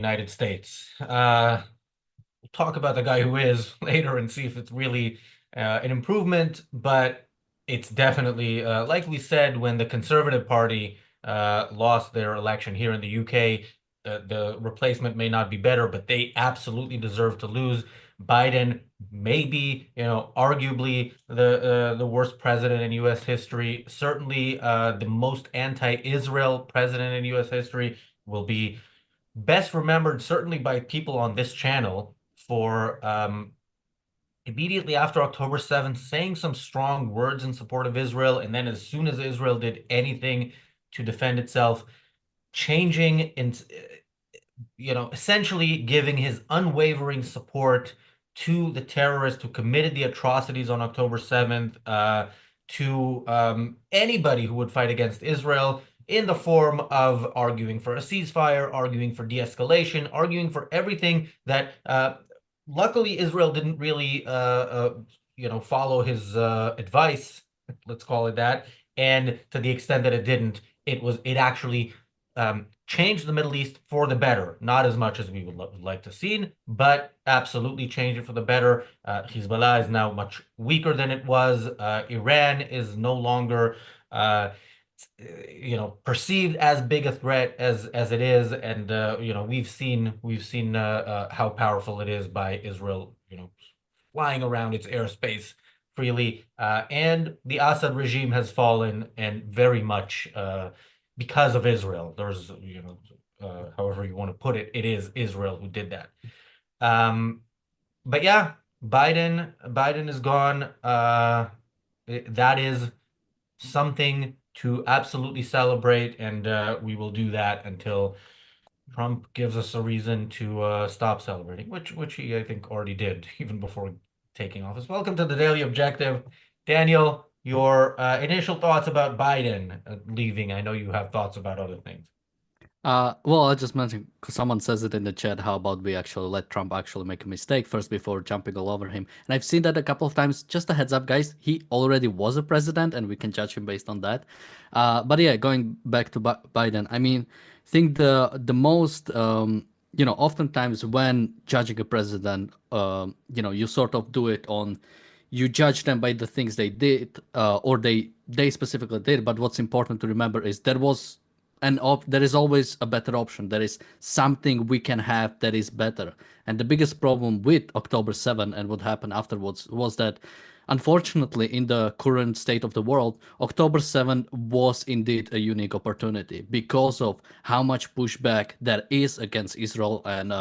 United States. We'll talk about the guy who is later and see if it's really an improvement, but it's definitely, like we said, when the Conservative Party lost their election here in the UK, the replacement may not be better, but they absolutely deserve to lose. Biden may be, arguably the worst president in U.S. history. Certainly, the most anti-Israel president in U.S. history will be best remembered certainly by people on this channel for immediately after October 7th saying some strong words in support of Israel, and then as soon as Israel did anything to defend itself, changing in essentially giving his unwavering support to the terrorists who committed the atrocities on October 7th, to anybody who would fight against Israel in the form of arguing for a ceasefire, arguing for de-escalation, arguing for everything that luckily Israel didn't really follow his advice, let's call it that. And to the extent that it didn't, it actually changed the Middle East for the better. Not as much as we would like to see, but absolutely changed it for the better. Hezbollah is now much weaker than it was. Iran is no longer perceived as big a threat as it is, and we've seen how powerful it is by Israel, flying around its airspace freely, and the Assad regime has fallen, and very much because of Israel. There's, however you want to put it, it is Israel who did that. But yeah, Biden is gone. That is something to absolutely celebrate, and we will do that until Trump gives us a reason to stop celebrating, which he, I think, already did even before taking office. Welcome to the Daily Objective. Daniel, your initial thoughts about Biden leaving. I know you have thoughts about other things. Well, I just mentioned because someone says it in the chat. How about we actually let Trump actually make a mistake first before jumping all over him? And I've seen that a couple of times. Just a heads up, guys. He already was a president, and we can judge him based on that. But yeah, going back to Biden, I mean, I think the most oftentimes when judging a president, you sort of do it on, you judge them by the things they did, or they specifically did. But what's important to remember is there is always a better option. There is something we can have that is better. And the biggest problem with October 7 and what happened afterwards was that, unfortunately, in the current state of the world, October 7 was indeed a unique opportunity because of how much pushback there is against Israel, and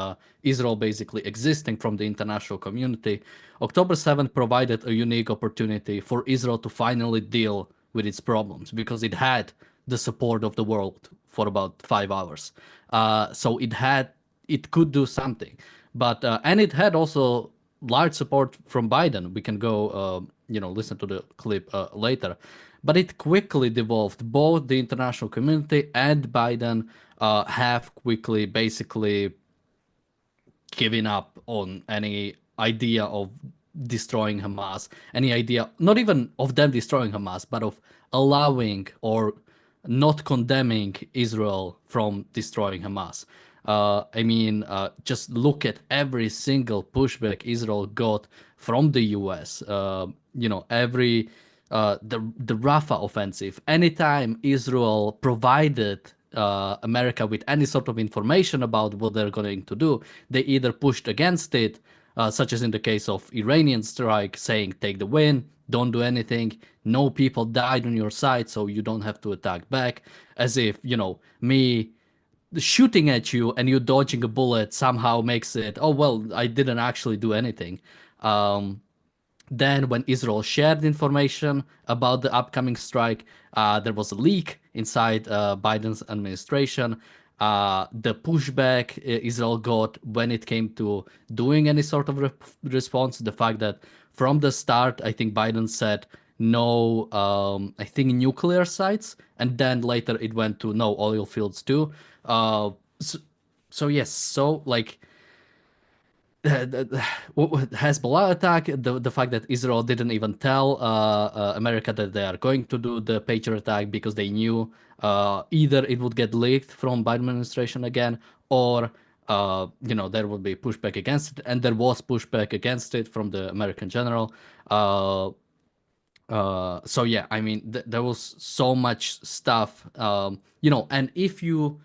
Israel basically existing from the international community. October 7 provided a unique opportunity for Israel to finally deal with its problems because it had the support of the world for about 5 hours. So it could do something, but and it had also large support from Biden. We can go, listen to the clip later. But it quickly devolved. Both the international community and Biden have quickly basically giving up on any idea of destroying Hamas, any idea, not even of them destroying Hamas, but of allowing or not condemning Israel from destroying Hamas. Just look at every single pushback Israel got from the US. Every the Rafah offensive. Anytime Israel provided America with any sort of information about what they're going to do, they either pushed against it, such as in the case of Iranian strike, saying take the win, don't do anything, no people died on your side, so you don't have to attack back, as if, me shooting at you and you dodging a bullet somehow makes it, oh, well, I didn't actually do anything. Then, when Israel shared information about the upcoming strike, there was a leak inside Biden's administration. The pushback Israel got when it came to doing any sort of response, the fact that from the start, I think Biden said no, I think nuclear sites, and then later it went to no oil fields too. So yes, so like Hezbollah attack, the fact that Israel didn't even tell America that they are going to do the Patriot attack because they knew either it would get leaked from Biden administration again, or there would be pushback against it, and there was pushback against it from the American general. Uh, so yeah, I mean, there was so much stuff, and if you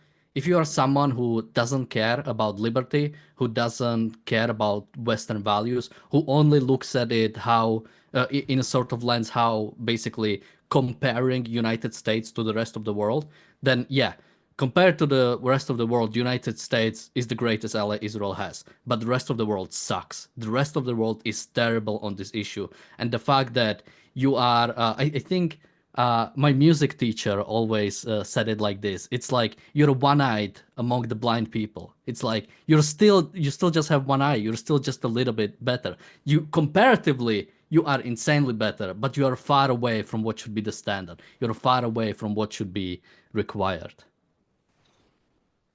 are someone who doesn't care about liberty, who doesn't care about Western values, who only looks at it how in a sort of lens how basically comparing United States to the rest of the world, then yeah, compared to the rest of the world, United States is the greatest ally Israel has, but the rest of the world sucks. The rest of the world is terrible on this issue, and the fact that you are, I think my music teacher always said it like this. It's like you're one-eyed among the blind people. It's like you still just have one eye. You're still just a little bit better. You comparatively, you are insanely better, but you are far away from what should be the standard. You're far away from what should be required.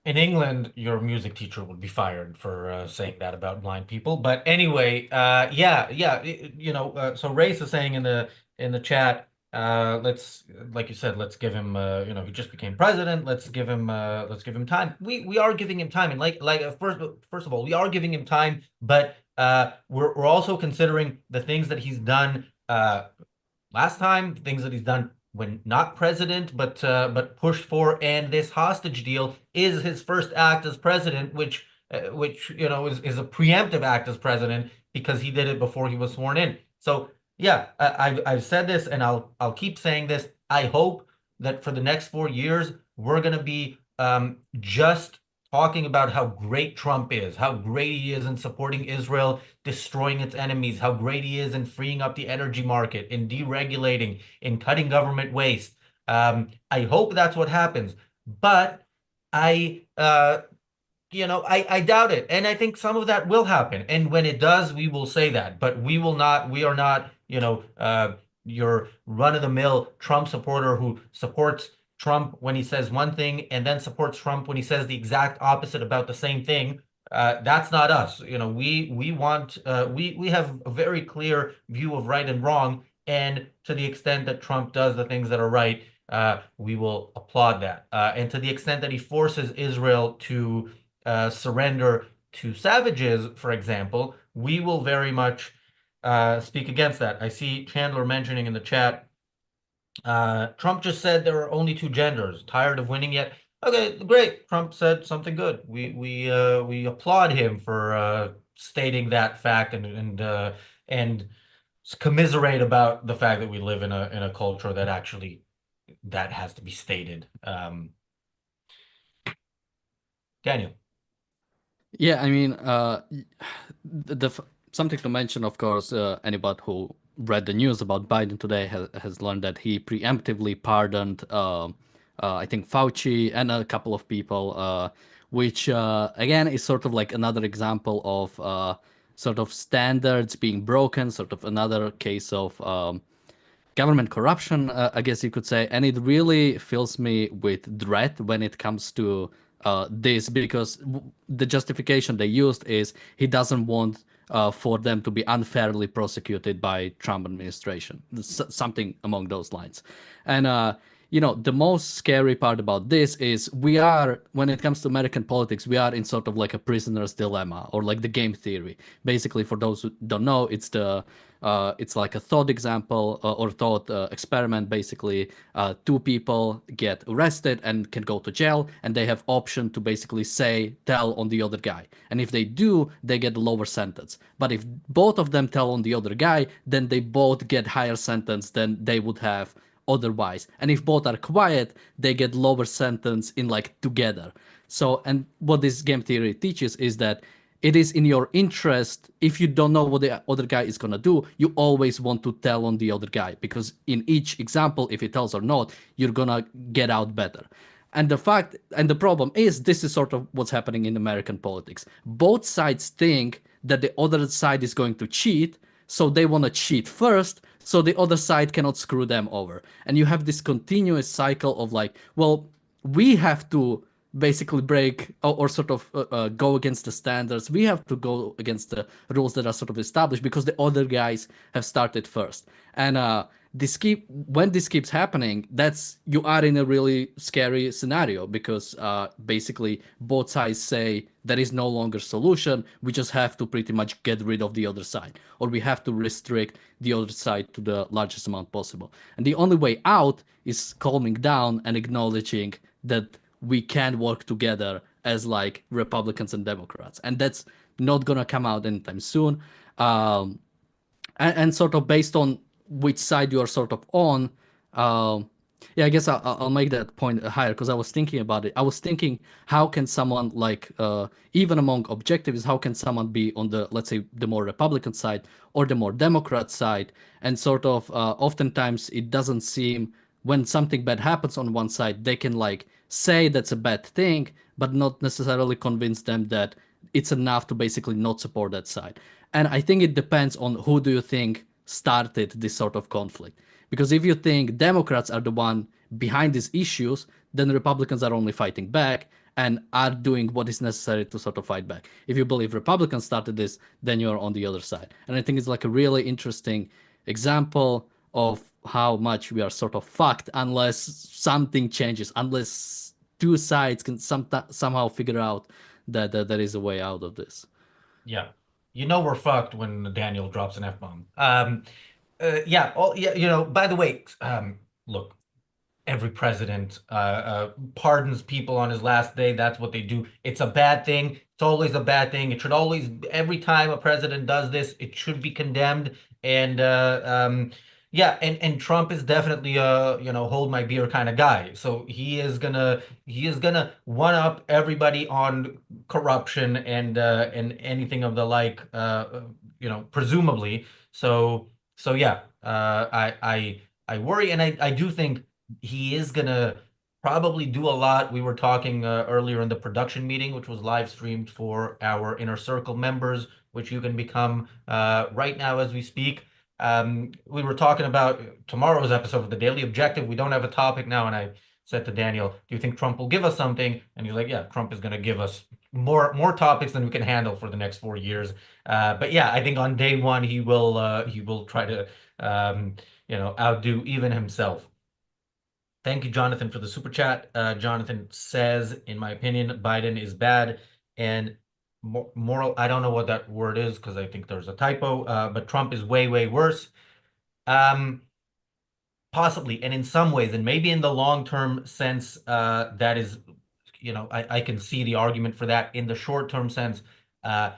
In England, your music teacher would be fired for saying that about blind people. But anyway, yeah. So Race is saying in the chat, let's, like you said, let's give him, he just became president. Let's give him time. We are giving him time, and first of all, we are giving him time, but we're also considering the things that he's done last time, things that he's done when not president, but pushed for, and this hostage deal is his first act as president, which is a preemptive act as president because he did it before he was sworn in. So yeah, I've said this and I'll keep saying this. I hope that for the next 4 years we're gonna be just talking about how great Trump is, how great he is in supporting Israel, destroying its enemies, how great he is in freeing up the energy market, in deregulating, in cutting government waste. I hope that's what happens, but I, I doubt it. And I think some of that will happen. And when it does, we will say that. But we are not, your run-of-the-mill Trump supporter who supports Trump when he says one thing and then supports Trump when he says the exact opposite about the same thing. That's not us. We have a very clear view of right and wrong. And to the extent that Trump does the things that are right, we will applaud that. And to the extent that he forces Israel to surrender to savages, for example, we will very much speak against that. I see Chandler mentioning in the chat, Trump just said there are only two genders. Tired of winning yet? Okay, great. Trump said something good. We applaud him for stating that fact and commiserate about the fact that we live in a culture that actually that has to be stated. Daniel. Yeah, I mean, something to mention, of course, anybody who read the news about Biden today has learned that he preemptively pardoned, I think, Fauci and a couple of people, which again is sort of like another example of sort of standards being broken, sort of another case of government corruption, I guess you could say. And it really fills me with dread when it comes to this, because the justification they used is he doesn't want for them to be unfairly prosecuted by Trump administration, something among those lines. And the most scary part about this is when it comes to American politics, we are in sort of like a prisoner's dilemma, or like the game theory. Basically, for those who don't know, it's like a thought example or thought experiment. Basically, two people get arrested and can go to jail, and they have option to basically tell on the other guy. And if they do, they get a lower sentence. But if both of them tell on the other guy, then they both get higher sentence than they would have otherwise. And if both are quiet, they get lower sentence in like together. So, and what this game theory teaches is that it is in your interest, if you don't know what the other guy is going to do, you always want to tell on the other guy, because in each example, if he tells or not, you're going to get out better. And the problem is, this is sort of what's happening in American politics. Both sides think that the other side is going to cheat, so they want to cheat first, so the other side cannot screw them over. And you have this continuous cycle of like, well, we have to basically break or sort of go against the standards. We have to go against the rules that are sort of established because the other guys have started first. And when this keeps happening, that's you are in a really scary scenario because basically both sides say there is no longer solution. We just have to pretty much get rid of the other side, or we have to restrict the other side to the largest amount possible. And the only way out is calming down and acknowledging that we can work together as like Republicans and Democrats, and that's not gonna come out anytime soon. Um, and sort of based on which side you are sort of on, um, yeah, I guess I'll make that point higher because I was thinking about it. I was thinking, how can someone like, even among objectives, how can someone be on the, let's say, the more Republican side or the more Democrat side? And sort of, oftentimes it doesn't seem when something bad happens on one side, they can like say that's a bad thing, but not necessarily convince them that it's enough to basically not support that side. And I think it depends on who do you think started this sort of conflict. Because if you think Democrats are the one behind these issues, then Republicans are only fighting back and are doing what is necessary to sort of fight back. If you believe Republicans started this, then you're on the other side. And I think it's like a really interesting example of how much we are sort of fucked unless something changes, unless two sides can somehow figure out that there is a way out of this. Yeah. You know we're fucked when Daniel drops an F-bomb. Yeah. Oh, yeah. By the way, look, every president pardons people on his last day. That's what they do. It's a bad thing. It's always a bad thing. It should always, every time a president does this, it should be condemned. And yeah, and Trump is definitely a, hold my beer kind of guy. So he is gonna one up everybody on corruption and anything of the like, presumably. So yeah, I worry, and I do think he is gonna probably do a lot. We were talking earlier in the production meeting, which was live streamed for our Inner Circle members, which you can become right now as we speak. We were talking about tomorrow's episode of the Daily Objective. We don't have a topic now, and I said to Daniel, "Do you think Trump will give us something?" And he's like, "Yeah, Trump is going to give us more topics than we can handle for the next 4 years." But yeah, I think on day one he will try to outdo even himself. Thank you, Jonathan, for the super chat. Jonathan says, in my opinion, Biden is bad and moral. I don't know what that word is because I think there's a typo, but Trump is way, way worse. Um, Possibly, and in some ways, and maybe in the long-term sense, that is, I can see the argument for that. In the short-term sense, uh,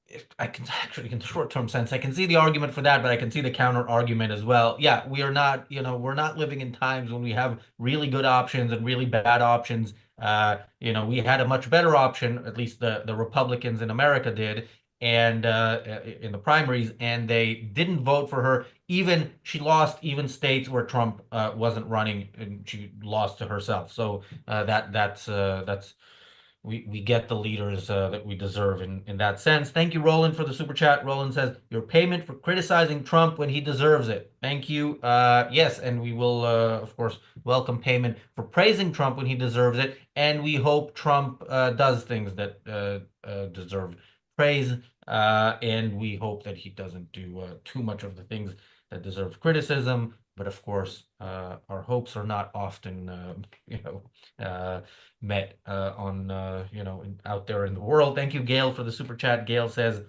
if I can actually, in the short-term sense, I can see the argument for that, but I can see the counter argument as well. Yeah, we are not, we're not living in times when we have really good options and really bad options. We had a much better option, at least the Republicans in America did, and in the primaries, and they didn't vote for her. Even she lost even states where Trump wasn't running, and she lost to herself. So that's we get the leaders that we deserve in that sense. Thank you, Roland, for the super chat. Roland says, your payment for criticizing Trump when he deserves it. Thank you. Yes, and we will, of course, welcome payment for praising Trump when he deserves it. And we hope Trump does things that deserve praise. And we hope that he doesn't do too much of the things that deserve criticism. But of course, our hopes are not often, uh, met on out there in the world. Thank you, Gail, for the super chat. Gail says,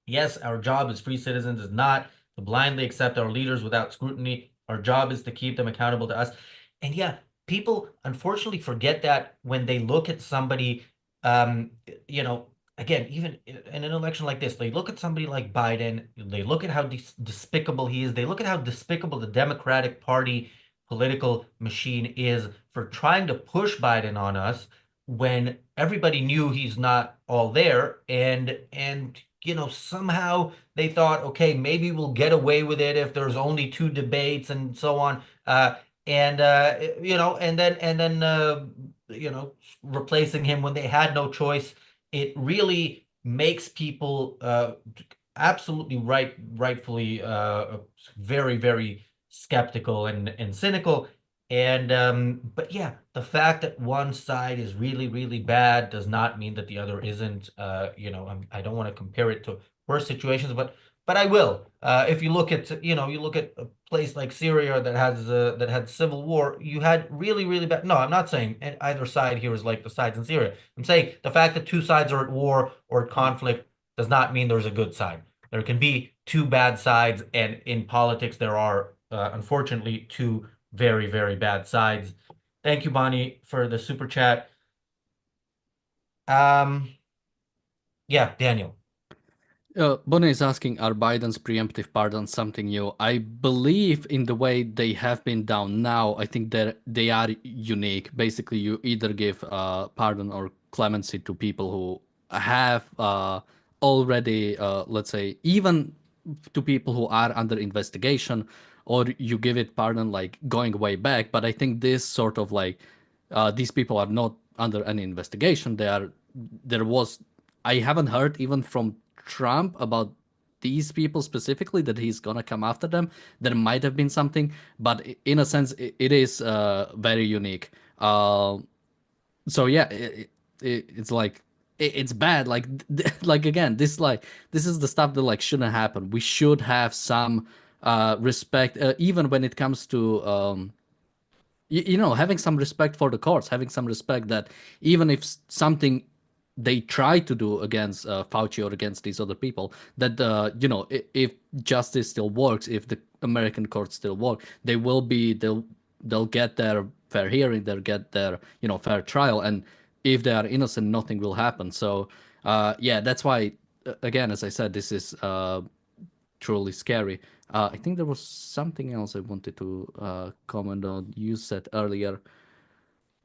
yes, our job as free citizens is not to blindly accept our leaders without scrutiny. Our job is to keep them accountable to us. And yeah, people unfortunately forget that when they look at somebody, um, you know, again, even in an election like this, they look at somebody like Biden, they look at how despicable he is, they look at how despicable the Democratic Party political machine is for trying to push Biden on us when everybody knew he's not all there, and somehow they thought, okay, maybe we'll get away with it if there's only two debates and so on. And you know replacing him when they had no choice. It really makes people absolutely rightfully very, very skeptical and cynical. And but yeah, the fact that one side is really, really bad does not mean that the other isn't. I don't want to compare it to worse situations, but I will. If you look at, you look at a place like Syria that had civil war, you had really, really bad. No, I'm not saying either side here is like the sides in Syria. I'm saying the fact that two sides are at war or at conflict does not mean there's a good side. There can be two bad sides, and in politics there are unfortunately two very, very bad sides. Thank you, Bonnie, for the super chat. Um, yeah, Daniel. Bonnie is asking, are Biden's preemptive pardons something new? I believe in the way they have been down now, I think that they are unique. Basically, you either give pardon or clemency to people who have already, let's say, even to people who are under investigation, or you give it pardon like going way back. But I think this sort of like these people are not under any investigation. There was, I haven't heard even from Trump about these people specifically that he's gonna come after them. There might have been something, but in a sense, it is very unique. So yeah, it's like it's bad. Like like again, this is the stuff that like shouldn't happen. We should have some respect, even when it comes to having some respect for the courts, having some respect that even if something they try to do against Fauci or against these other people, that if justice still works, if the American courts still work, they'll get their fair hearing, they'll get their fair trial, and if they are innocent, nothing will happen. So yeah, that's why again, as I said, this is truly scary. I think there was something else I wanted to comment on. You said earlier.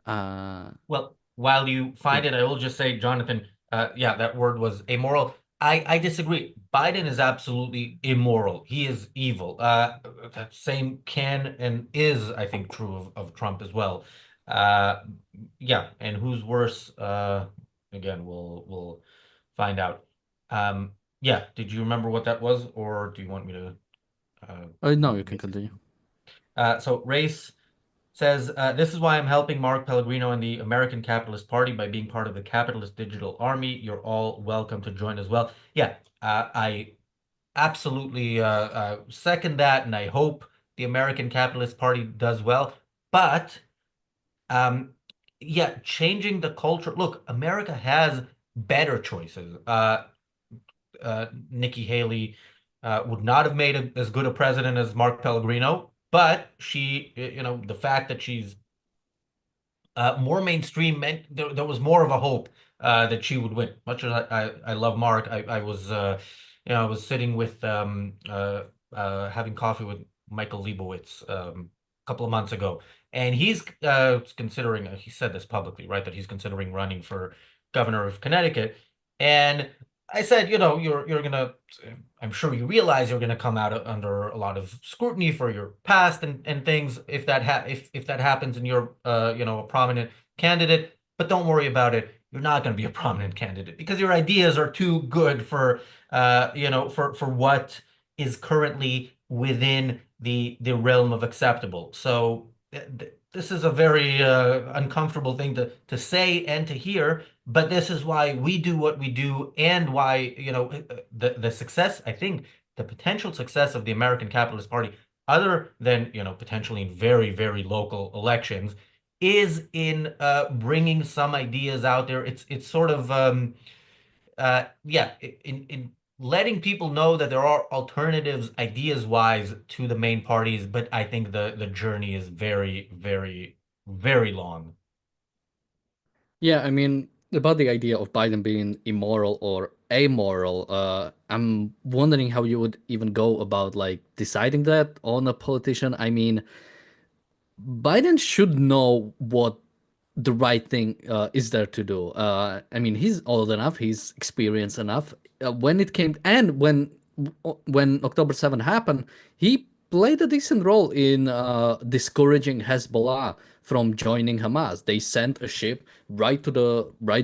Uh, Well, while you yeah. find it, I will just say, Jonathan, yeah, that word was amoral. I disagree. Biden is absolutely immoral. He is evil. That same can and is, I think, true of Trump as well. Uh, yeah, and who's worse? Again, we'll find out. Yeah, did you remember what that was, or do you want me to No, read you can it? continue. So race says, this is why I'm helping Mark Pellegrino and the American Capitalist Party by being part of the Capitalist Digital Army. You're all welcome to join as well. Yeah, I absolutely second that, and I hope the American Capitalist Party does well. But um, yeah, changing the culture. Look, America has better choices. Nikki Haley would not have made as good a president as Mark Pellegrino, but the fact that she's more mainstream meant there was more of a hope that she would win. Much as I love Mark, I was I was sitting with having coffee with Michael Leibowitz a couple of months ago, and he's considering. He said this publicly, right? That he's considering running for governor of Connecticut, and I said, you're gonna. I'm sure you realize you're gonna come out under a lot of scrutiny for your past and things if that happens and you're a prominent candidate. But don't worry about it. You're not gonna be a prominent candidate because your ideas are too good for for what is currently within the realm of acceptable. So this is a very uncomfortable thing to say and to hear, but this is why we do what we do and why, the success, I think, the potential success of the American Capitalist Party, other than, potentially in very, very local elections, is in bringing some ideas out there. It's sort of yeah, in letting people know that there are alternatives ideas wise to the main parties, but I think the journey is very, very, very long. Yeah, I mean, about the idea of Biden being immoral or amoral, I'm wondering how you would even go about like deciding that on a politician. I mean, Biden should know what the right thing is there to do. I mean, he's old enough, he's experienced enough. When it came and when October 7 happened, he played a decent role in discouraging Hezbollah from joining Hamas. They sent a ship right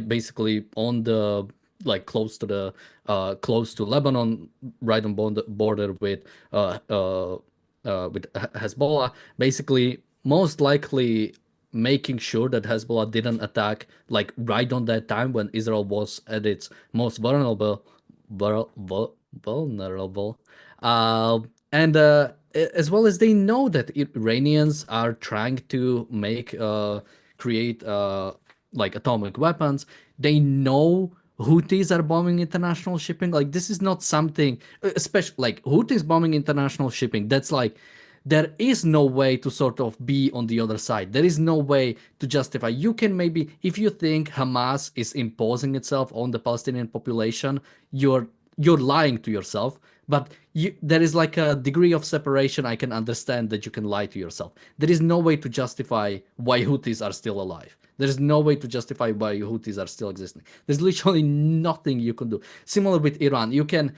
basically on the like close to Lebanon, right on border with Hezbollah, basically most likely making sure that Hezbollah didn't attack like right on that time when Israel was at its most vul- vul- vulnerable. Uh, and as well as they know that Iranians are trying to create like atomic weapons. They know Houthis are bombing international shipping. Like this is not something, especially like Houthis bombing international shipping. That's like there is no way to sort of be on the other side. There is no way to justify. You can maybe, if you think Hamas is imposing itself on the Palestinian population, you're lying to yourself. But there is like a degree of separation. I can understand that you can lie to yourself. There is no way to justify why Houthis are still alive. There is no way to justify why Houthis are still existing. There's literally nothing you can do. Similar with Iran, you can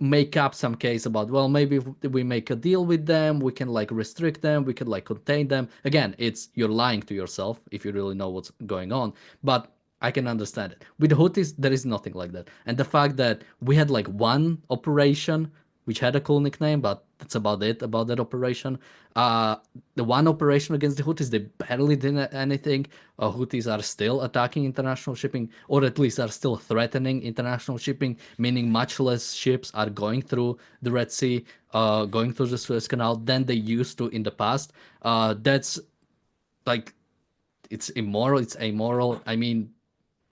make up some case about, well, maybe if we make a deal with them, we can like restrict them, we can like contain them. Again, it's you're lying to yourself if you really know what's going on. But I can understand it. With the Houthis, there is nothing like that. And the fact that we had like one operation which had a cool nickname, but that's about it about that operation. Uh, the one operation against the Houthis, they barely did anything. Houthis are still attacking international shipping, or at least are still threatening international shipping, meaning much less ships are going through the Red Sea, going through the Suez Canal than they used to in the past. That's like it's immoral, it's amoral. I mean,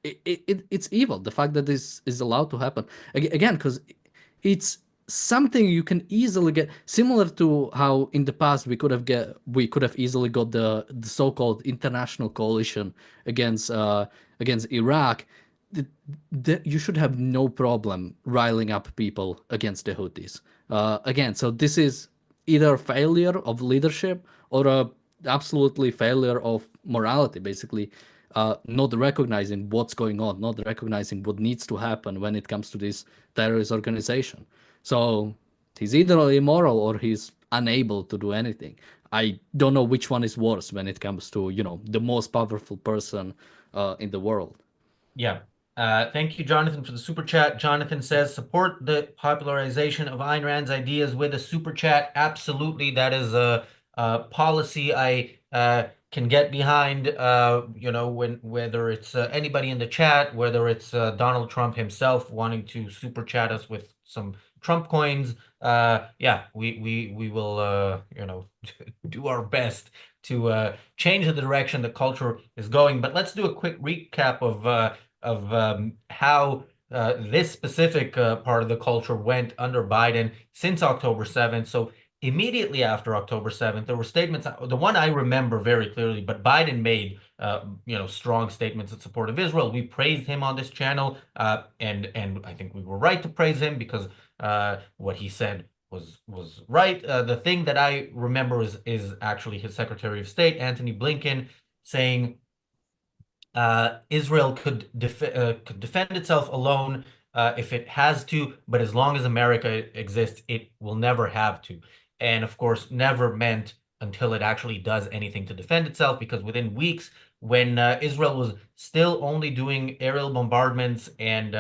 it's evil. The fact that this is allowed to happen again, because it's something you can easily get, similar to how in the past we could have easily got the so-called international coalition against Iraq. the, you should have no problem riling up people against the Houthis. Again, so this is either failure of leadership or a absolutely failure of morality, basically. Not recognizing what's going on, not recognizing what needs to happen when it comes to this terrorist organization. So he's either immoral or he's unable to do anything. I don't know which one is worse when it comes to, the most powerful person in the world. Yeah. Thank you, Jonathan, for the super chat. Jonathan says, support the popularization of Ayn Rand's ideas with a super chat. Absolutely. That is a policy I can get behind, whether it's anybody in the chat, whether it's Donald Trump himself wanting to super chat us with some Trump coins. Yeah, we will, do our best to change the direction the culture is going. But let's do a quick recap of how this specific part of the culture went under Biden since October 7th. So immediately after October 7th, there were statements. The one I remember very clearly, but Biden made strong statements in support of Israel. We praised him on this channel, and I think we were right to praise him because what he said was right. The thing that I remember is actually his Secretary of State, Antony Blinken, saying Israel could defend itself alone if it has to, but as long as America exists, it will never have to. And of course, never meant until it actually does anything to defend itself, because within weeks, when Israel was still only doing aerial bombardments and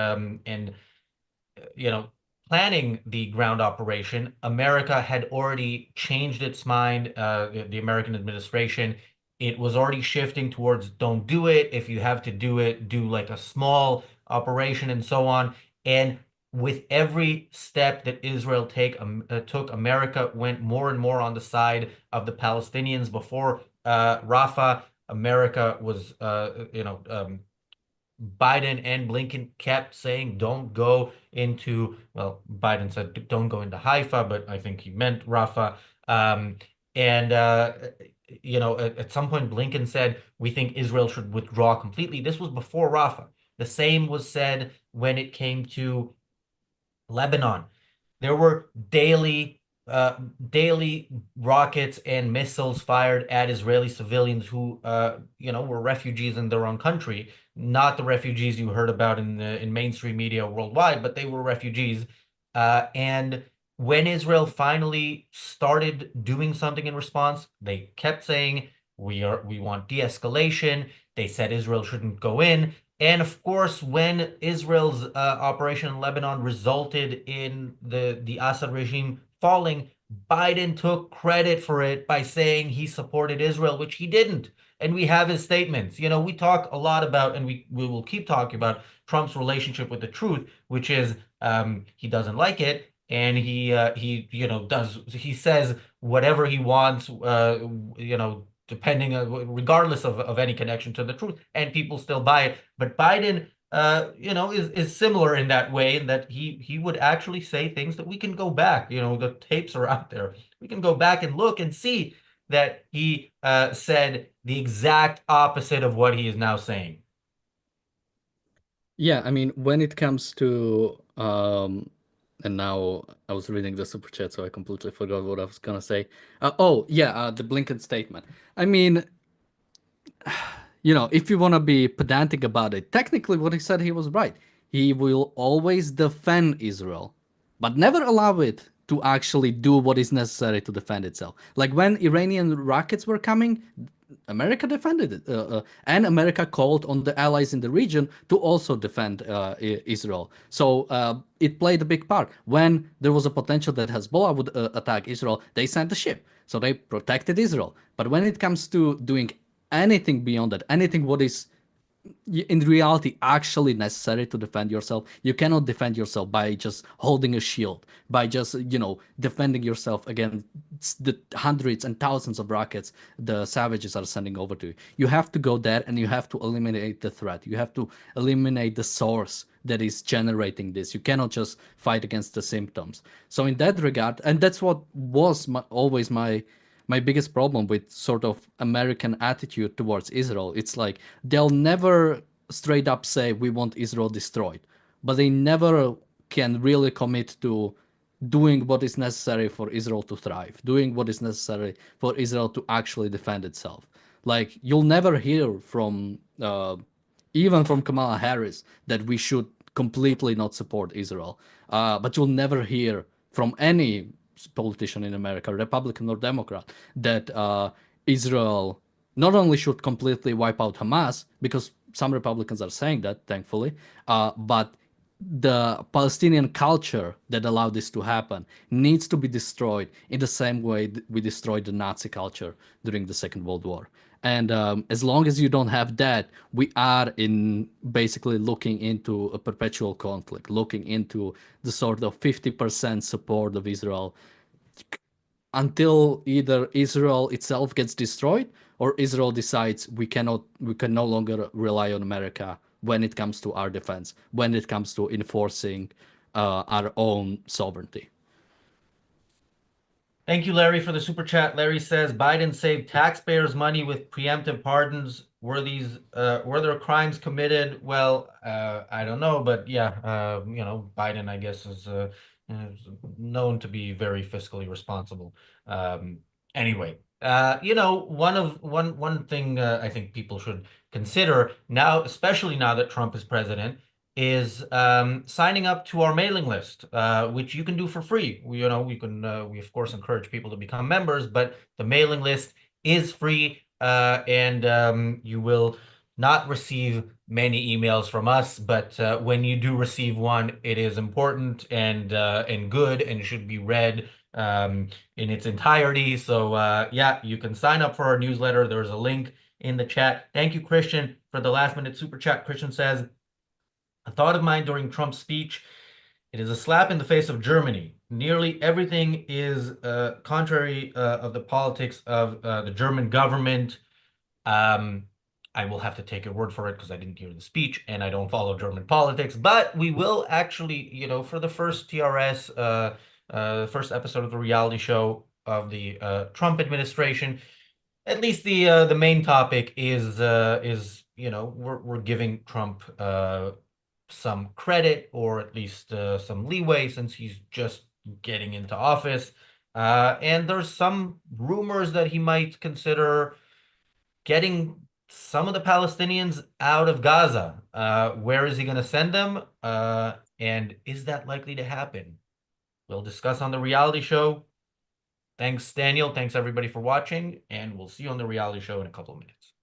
planning the ground operation, America had already changed its mind. The American administration, it was already shifting towards don't do it. If you have to do it, do like a small operation and so on. And with every step that Israel took, America went more and more on the side of the Palestinians. Before Rafah, America was, Biden and Blinken kept saying, don't go into, well, Biden said, don't go into Haifa, but I think he meant Rafah. Um, and, at some point, Blinken said, we think Israel should withdraw completely. This was before Rafah. The same was said when it came to Lebanon. There were daily rockets and missiles fired at Israeli civilians who, were refugees in their own country, not the refugees you heard about in mainstream media worldwide, but they were refugees. And when Israel finally started doing something in response, they kept saying we want de-escalation. They said Israel shouldn't go in. And of course, when Israel's operation in Lebanon resulted in the Assad regime falling, Biden took credit for it by saying he supported Israel, which he didn't. And we have his statements. We talk a lot about, and we will keep talking about Trump's relationship with the truth, which is he doesn't like it, and he says whatever he wants, depending on regardless of any connection to the truth, and people still buy it. But Biden is similar in that way, in that he would actually say things that we can go back. The tapes are out there. We can go back and look and see that he said the exact opposite of what he is now saying. Yeah, I mean, when it comes to and now I was reading the super chat, so I completely forgot what I was gonna say. Oh, yeah, the Blinken statement. I mean, if you want to be pedantic about it, technically what he said, he was right. He will always defend Israel, but never allow it to actually do what is necessary to defend itself. Like when Iranian rockets were coming, America defended it, and America called on the allies in the region to also defend Israel. So it played a big part. When there was a potential that Hezbollah would attack Israel, they sent a ship. So they protected Israel. But when it comes to doing anything beyond that, anything what is in reality actually necessary to defend yourself, you cannot defend yourself by just holding a shield, by just defending yourself against the hundreds and thousands of rockets the savages are sending over to you. You have to go there and you have to eliminate the threat. You have to eliminate the source that is generating this. You cannot just fight against the symptoms. So in that regard, and that's what was always my biggest problem with sort of American attitude towards Israel. It's like they'll never straight up say we want Israel destroyed, but they never can really commit to doing what is necessary for Israel to thrive, doing what is necessary for Israel to actually defend itself. Like you'll never hear from even from Kamala Harris that we should completely not support Israel. But you'll never hear from any politician in America, Republican or Democrat, that Israel not only should completely wipe out Hamas, because some Republicans are saying that, thankfully, but the Palestinian culture that allowed this to happen needs to be destroyed in the same way we destroyed the Nazi culture during the Second World War. And as long as you don't have that, we are in basically looking into a perpetual conflict, looking into the sort of 50% support of Israel until either Israel itself gets destroyed or Israel decides we can no longer rely on America when it comes to our defense, when it comes to enforcing our own sovereignty. Thank you, Larry, for the super chat. Larry says Biden saved taxpayers' money with preemptive pardons. Were there crimes committed? Well, I don't know, but yeah, Biden, I guess, is known to be very fiscally responsible. Um, anyway, one thing I think people should consider now, especially now that Trump is president, is signing up to our mailing list, which you can do for free. We of course encourage people to become members, but the mailing list is free, and you will not receive many emails from us. But when you do receive one, it is important and good and should be read in its entirety. So yeah, you can sign up for our newsletter. There's a link in the chat. Thank you, Christian, for the last minute super chat. Christian says, a thought of mine during Trump's speech. It is a slap in the face of Germany. Nearly everything is contrary of the politics of the German government. Um, I will have to take your word for it because I didn't hear the speech and I don't follow German politics. But we will actually, for the first TRS, first episode of the reality show of the Trump administration, at least the main topic is we're giving Trump some credit or at least some leeway since he's just getting into office. And there's some rumors that he might consider getting some of the Palestinians out of Gaza. Where is he going to send them? And is that likely to happen? We'll discuss on the reality show. Thanks, Daniel. Thanks, everybody, for watching. And we'll see you on the reality show in a couple of minutes.